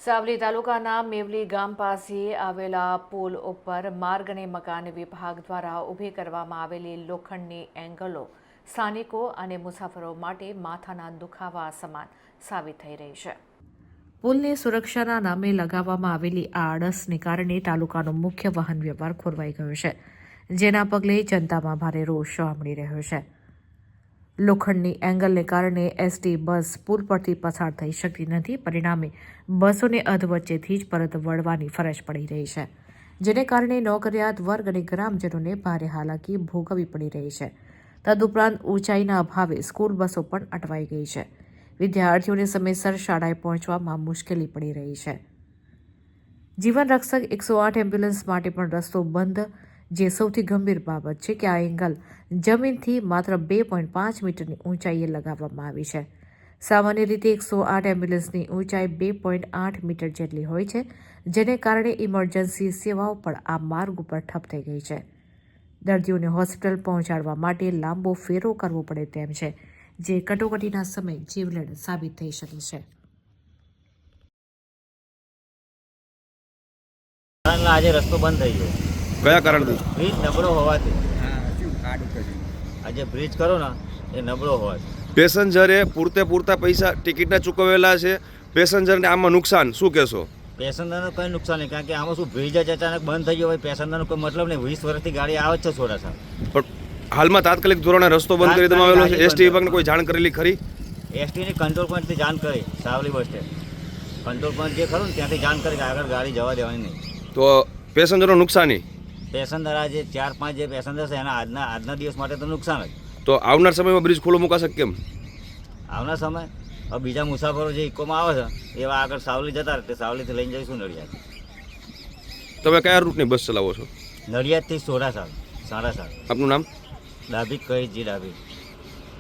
સાવલી તાલુકાના મેવલી ગામ પાસે આવેલા પુલ ઉપર માર્ગ અને મકાન વિભાગ દ્વારા ઊભી કરવામાં આવેલી લોખંડની એંગલો સ્થાનિકો અને મુસાફરો માટે માથાના દુખાવા સમાન સાબિત થઈ રહી છે. પુલની સુરક્ષાના નામે લગાવવામાં આવેલી આ આડસને કારણે તાલુકાનો મુખ્ય વાહન વ્યવહાર ખોરવાઈ ગયો છે, જેના પગલે જનતામાં ભારે રોષ જોવા મળી રહ્યો છે. લોખંડની એંગલને કારણે એસટી બસ પુલ પરથી પસાર થઈ શકતી નથી. પરિણામે બસોને અધવચ્ચેથી જ પરત વળવાની ફરજ પડી રહી છે, જેને કારણે નોકરિયાત વર્ગ અને ગ્રામજનોને ભારે હાલાકી ભોગવવી પડી રહી છે. તદુપરાંત ઊંચાઈના અભાવે સ્કૂલ બસો પણ અટવાઈ ગઈ છે. વિદ્યાર્થીઓને સમયસર શાળાએ પહોંચવામાં મુશ્કેલી પડી રહી છે. જીવન રક્ષક 108 એમ્બ્યુલન્સ માટે પણ રસ્તો બંધ, જે સૌથી ગંભીર બાબત છે કે આ એંગલ જમીનથી માત્ર 2.5 મીટરની ઊંચાઈએ લગાવવામાં આવી છે. સામાન્ય રીતે 108 એમ્બ્યુલન્સની ઊંચાઈ 2.8 મીટર જેટલી હોય છે, જેને કારણે ઇમરજન્સી સેવાઓ પણ આ માર્ગ ઉપર ઠપ થઈ ગઈ છે. દર્દીઓને હોસ્પિટલ પહોંચાડવા માટે લાંબો ફેરો કરવો પડે તેમ છે, જે કટોકટીના સમયે જીવલેણ સાબિત થઈ શકે છે. આજે રસ્તો બંધ થઈ ગયો. કયા કારણથી? બ્રિજ નબળો હોવાથી. આજે બ્રિજ કરો ને એ નબળો હોવાથી. પેસેન્જરે પૂરતા પૈસા ટિકિટના ચૂકવેલા છે. પેસેન્જરને આમાં નુકસાન શું કહેશો? પેસેન્જરનું કંઈ નુકસાન નહીં, કારણ કે આમાં શું બ્રિજ જ અચાનક બંધ થઈ ગયો હોય, પેસેન્જરનો કોઈ મતલબ નહીં. 20 વર્ષથી ગાડી આવે જ છે સોડાસા. પણ હાલમાં તાત્કાલિક ધોરણે રસ્તો બંધ કરી દેવામાં આવેલો છે. એસટી વિભાગને કોઈ જાણ કરેલી ખરી? એસટીની કંટ્રોલ પોઈન્ટથી જાણ કરી, Savli bus stand control point જે ખરું ને ત્યાંથી જાણ કરી કે આગળ ગાડી જવા દેવાની નહીં. તો પેસેન્જરો નુકસાની? પેસેન્જર આજે 4-5 જે પેસેન્જર છે એના આજના દિવસ માટે તો નુકસાન જ. તો આવનાર સમયમાં બ્રિજ ખુલ્લો મુકાશે કેમ? આવનાર સમય હવે બીજા મુસાફરો જે ઇકોમાં આવે છે એવા આગળ સાવલી જતા રહે, સાવલીથી લઈને જઈશું નડિયાદ. તમે કયા રૂટની બસ ચલાવો છો? નડિયાદથી સોડાસા. સાડા સાત. આપનું નામ? ડાભી કહીજી ડાભી.